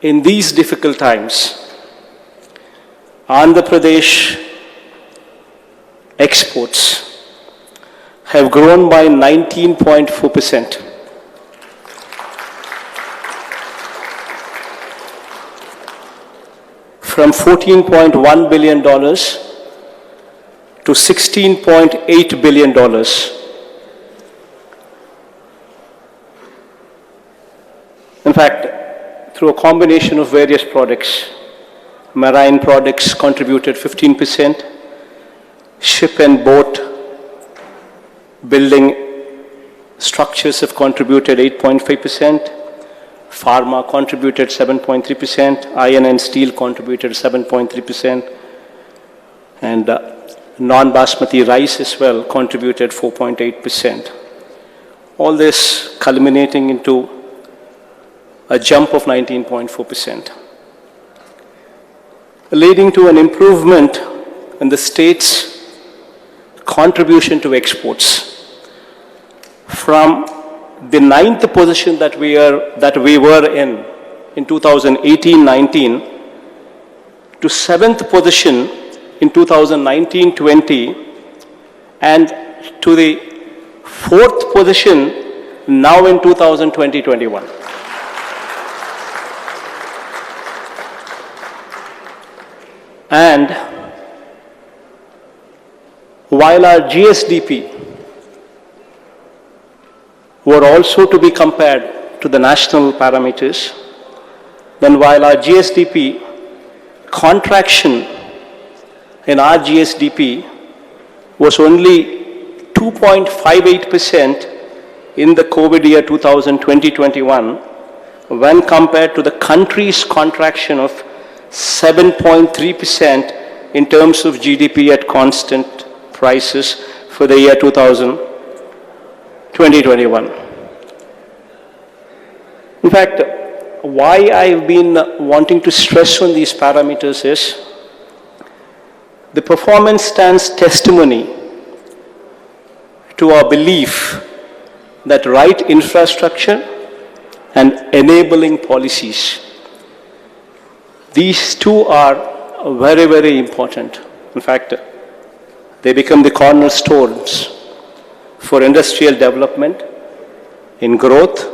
in these difficult times, Andhra Pradesh exports have grown by 19.4%. From $14.1 billion to $16.8 billion. In fact, through a combination of various products, marine products contributed 15%, ship and boat building structures have contributed 8.5%, pharma contributed 7.3%, iron and steel contributed 7.3%, and non-basmati rice as well contributed 4.8%. All this culminating into a jump of 19.4%, leading to an improvement in the state's contribution to exports from the 9th position that we were in 2018-19 to 7th position in 2019-20 and to the 4th position now in 2020-21. And while our GSDP were also to be compared to the national parameters, then while our GSDP contraction in our GSDP was only 2.58% in the COVID year 2020-21 when compared to the country's contraction of 7.3% in terms of GDP at constant prices for the year 2021. In fact, why I've been wanting to stress on these parameters is the performance stands testimony to our belief that right infrastructure and enabling policies, these two are very, very important. In fact, they become the cornerstones for industrial development, in growth,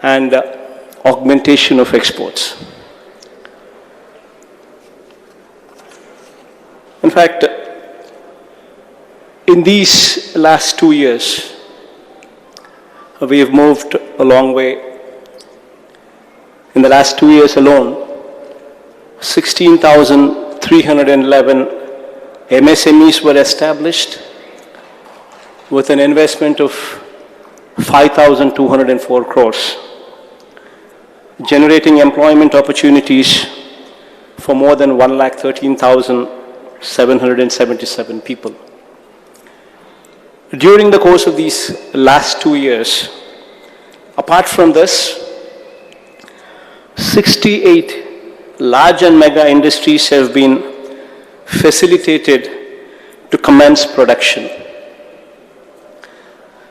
and augmentation of exports. In fact, in these last 2 years, we have moved a long way. In the last 2 years alone, 16,311 MSMEs were established with an investment of 5,204 crores, generating employment opportunities for more than 113,777 people. During the course of these last 2 years, apart from this, 68 large and mega industries have been facilitated to commence production,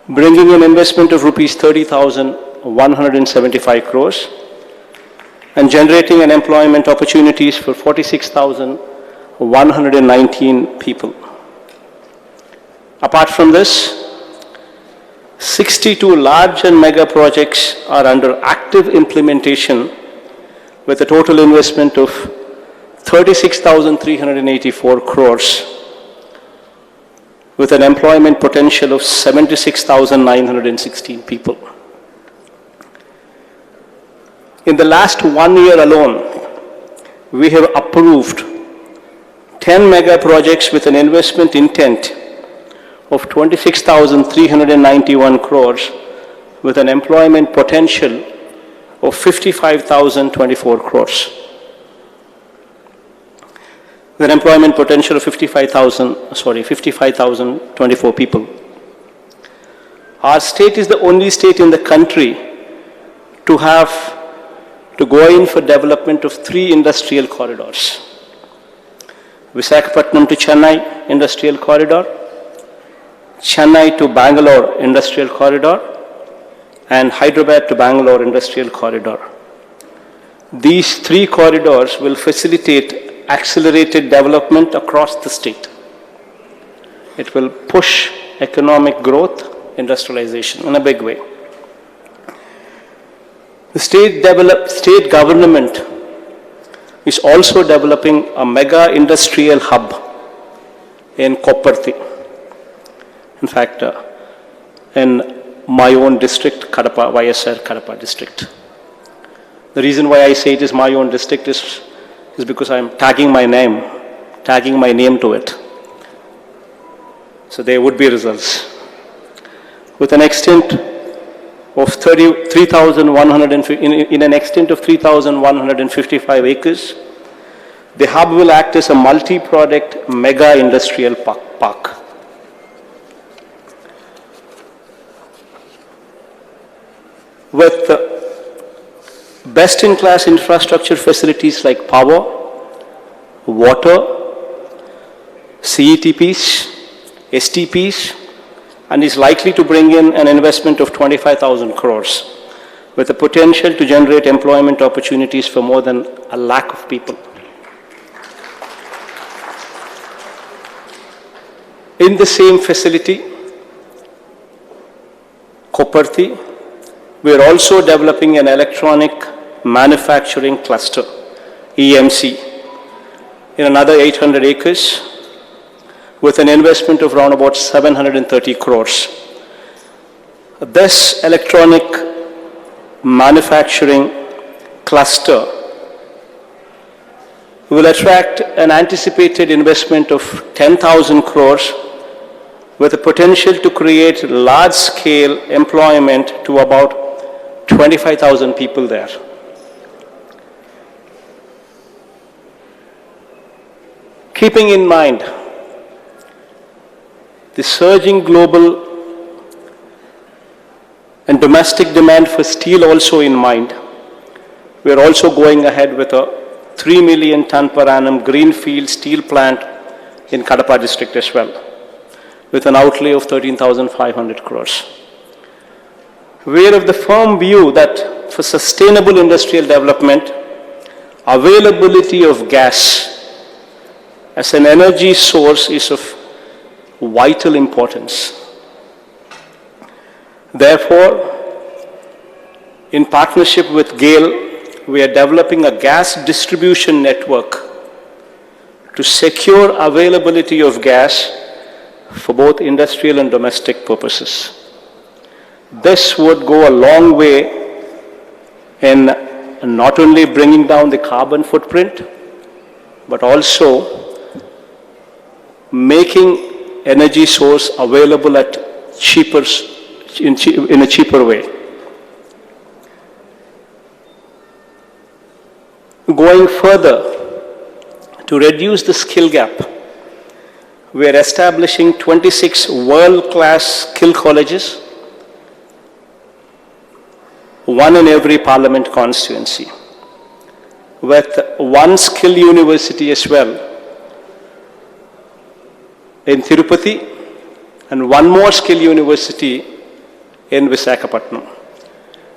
bringing an investment of rupees 30,175 crores and generating an employment opportunities for 46,119 people. Apart from this, 62 large and mega projects are under active implementation with a total investment of 36,384 crores with an employment potential of 76,916 people. In the last 1 year alone, we have approved 10 mega projects with an investment intent of 26,391 crores with an employment potential of 55,024 crores. With an employment potential of 55,024 people. Our state is the only state in the country to go in for development of 3 industrial corridors. Visakhapatnam to Chennai Industrial Corridor, Chennai to Bangalore Industrial Corridor, and Hyderabad to Bangalore Industrial Corridor. These 3 corridors will facilitate accelerated development across the state. It will push economic growth, industrialization in a big way. The state government is also developing a mega industrial hub in Kopparthi. In fact, in my own district, Kadapa, YSR Kadapa district. The reason why I say it is my own district is because I am tagging my name to it. So there would be results. With an extent of 3,155 acres, the hub will act as a multi-product mega industrial park. With best-in-class infrastructure facilities like power, water, CETPs, STPs, and is likely to bring in an investment of 25,000 crores with the potential to generate employment opportunities for more than 1 lakh of people. In the same facility, Koparthi, we are also developing an electronic manufacturing cluster, EMC, in another 800 acres with an investment of around about 730 crores. This electronic manufacturing cluster will attract an anticipated investment of 10,000 crores with the potential to create large-scale employment to about 25,000 people there. Keeping in mind the surging global and domestic demand for steel also in mind, we are also going ahead with a 3 million ton per annum greenfield steel plant in Kadapa district as well, with an outlay of 13,500 crores. We are of the firm view that for sustainable industrial development, availability of gas as an energy source is of vital importance. Therefore, in partnership with GAIL, we are developing a gas distribution network to secure availability of gas for both industrial and domestic purposes. This would go a long way in not only bringing down the carbon footprint, but also making energy source available at in a cheaper way. Going further, to reduce the skill gap, we are establishing 26 world-class skill colleges, one in every parliament constituency, with one skill university as well in Tirupati and one more skill university in Visakhapatnam.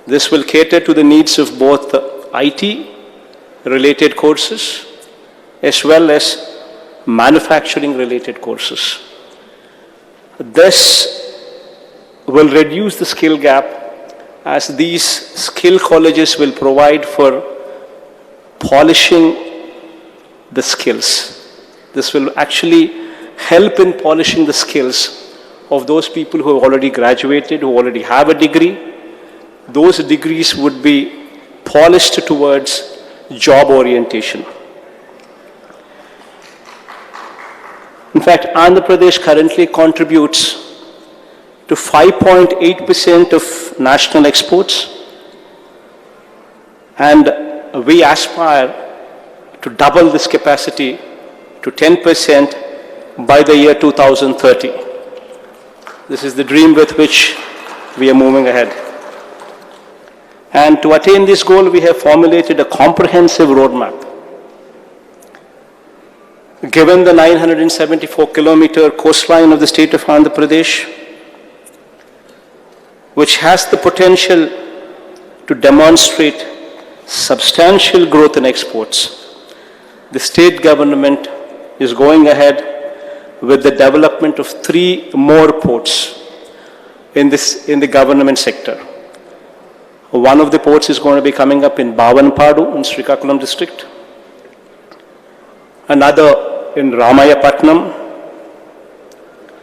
This will cater to the needs of both IT-related courses as well as manufacturing-related courses. This will reduce the skill gap as these skill colleges will provide for polishing the skills. This will actually help in polishing the skills of those people who have already graduated, who already have a degree. Those degrees would be polished towards job orientation. In fact, Andhra Pradesh currently contributes to 5.8% of national exports, and we aspire to double this capacity to 10% by the year 2030. This is the dream with which we are moving ahead. And to attain this goal, we have formulated a comprehensive roadmap. Given the 974-kilometer coastline of the state of Andhra Pradesh, which has the potential to demonstrate substantial growth in exports, the state government is going ahead with the development of 3 more ports in the government sector. One of the ports is going to be coming up in Bhavanpadu in Srikakulam district, another in Ramayapatnam,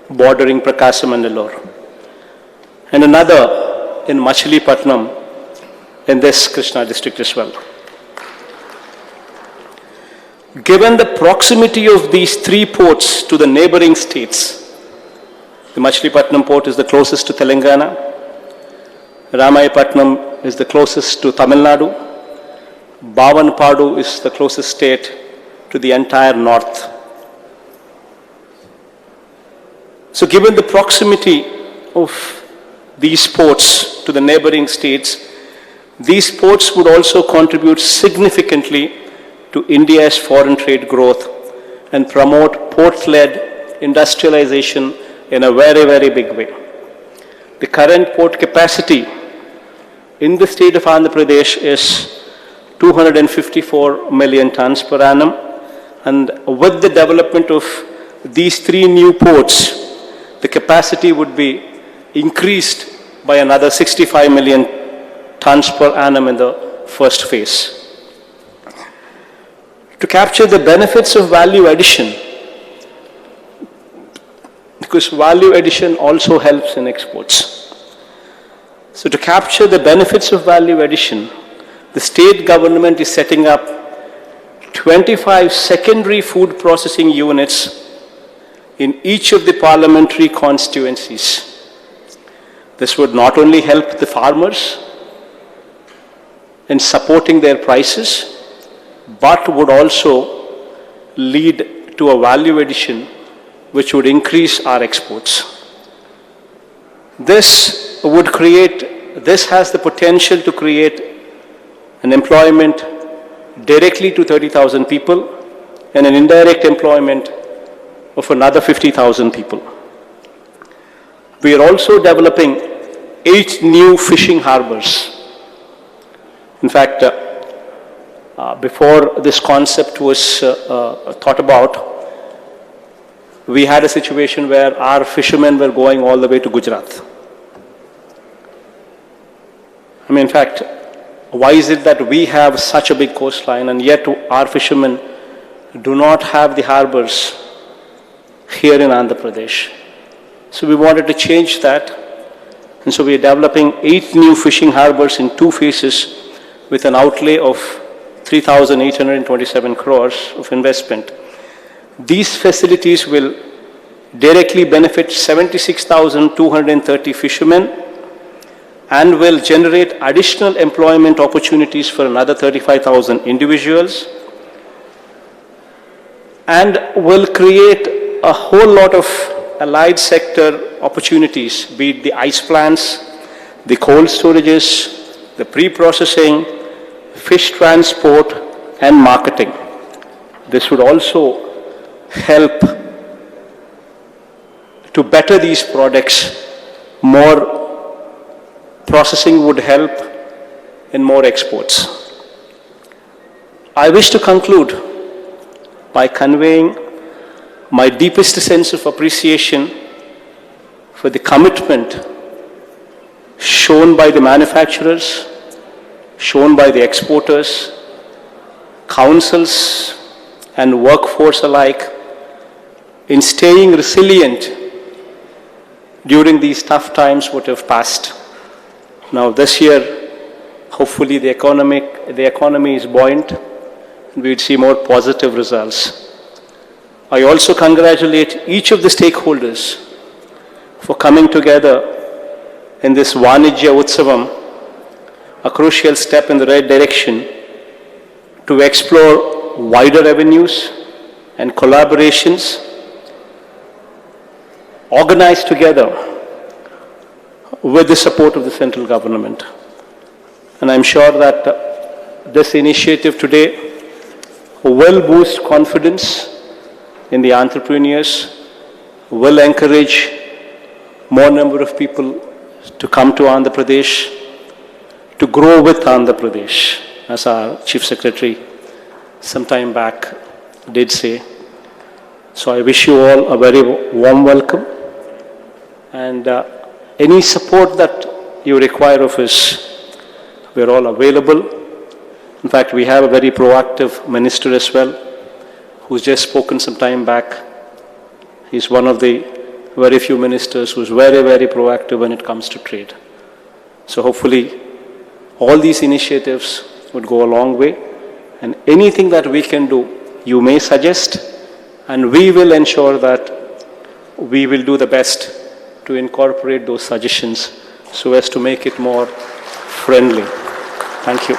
bordering Prakasam and Nellore, and another in Machilipatnam in this Krishna district as well. Given the proximity of these 3 ports to the neighboring states, the Machilipatnam port is the closest to Telangana, Ramayapatnam is the closest to Tamil Nadu, Bhavanpadu is the closest state to the entire north. So given the proximity of these ports to the neighboring states, these ports would also contribute significantly to India's foreign trade growth and promote port-led industrialization in a very, very big way. The current port capacity in the state of Andhra Pradesh is 254 million tons per annum, and with the development of these 3 new ports, the capacity would be increased by another 65 million tons per annum in the first phase. To capture the benefits of value addition, because value addition also helps in exports. So to capture the benefits of value addition, the state government is setting up 25 secondary food processing units in each of the parliamentary constituencies. This would not only help the farmers in supporting their prices, but would also lead to a value addition which would increase our exports. This has the potential to create an employment directly to 30,000 people and an indirect employment of another 50,000 people. We are also developing 8 new fishing harbors. In fact, before this concept was thought about, we had a situation where our fishermen were going all the way to Gujarat. I mean, in fact, why is it that we have such a big coastline and yet our fishermen do not have the harbors here in Andhra Pradesh? So we wanted to change that, and so we are developing 8 new fishing harbors in 2 phases with an outlay of 3,827 crores of investment. These facilities will directly benefit 76,230 fishermen and will generate additional employment opportunities for another 35,000 individuals, and will create a whole lot of allied sector opportunities, be it the ice plants, the cold storages, the pre-processing, fish transport and marketing. This would also help to better these products. More processing would help in more exports. I wish to conclude by conveying my deepest sense of appreciation for the commitment shown by the manufacturers, shown by the exporters, councils and workforce alike in staying resilient during these tough times what have passed. Now this year, hopefully the economy is buoyant and we will see more positive results. I also congratulate each of the stakeholders for coming together in this Vanijya Utsavam, a crucial step in the right direction to explore wider avenues and collaborations organized together with the support of the central government. And I'm sure that this initiative today will boost confidence in the entrepreneurs, will encourage more number of people to come to Andhra Pradesh, to grow with Andhra Pradesh, as our Chief Secretary some time back did say. So I wish you all a very warm welcome, and any support that you require of us, we are all available. In fact, we have a very proactive minister as well, who's just spoken some time back. He's one of the very few ministers who's very, very proactive when it comes to trade. So hopefully, all these initiatives would go a long way, and anything that we can do, you may suggest, and we will ensure that we will do the best to incorporate those suggestions so as to make it more friendly. Thank you.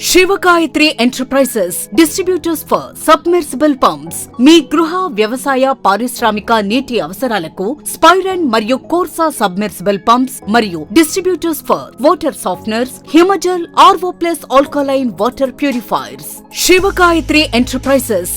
Shivagayatri enterprises distributors for submersible pumps మీ గృహ వ్యవసాయ పారిశ్రామిక నీటి అవసరాలకు స్పైరన్ మరియు Corsa submersible pumps మరియు distributors for water softeners Himajal RO plus alkaline water purifiers Shivagayatri enterprises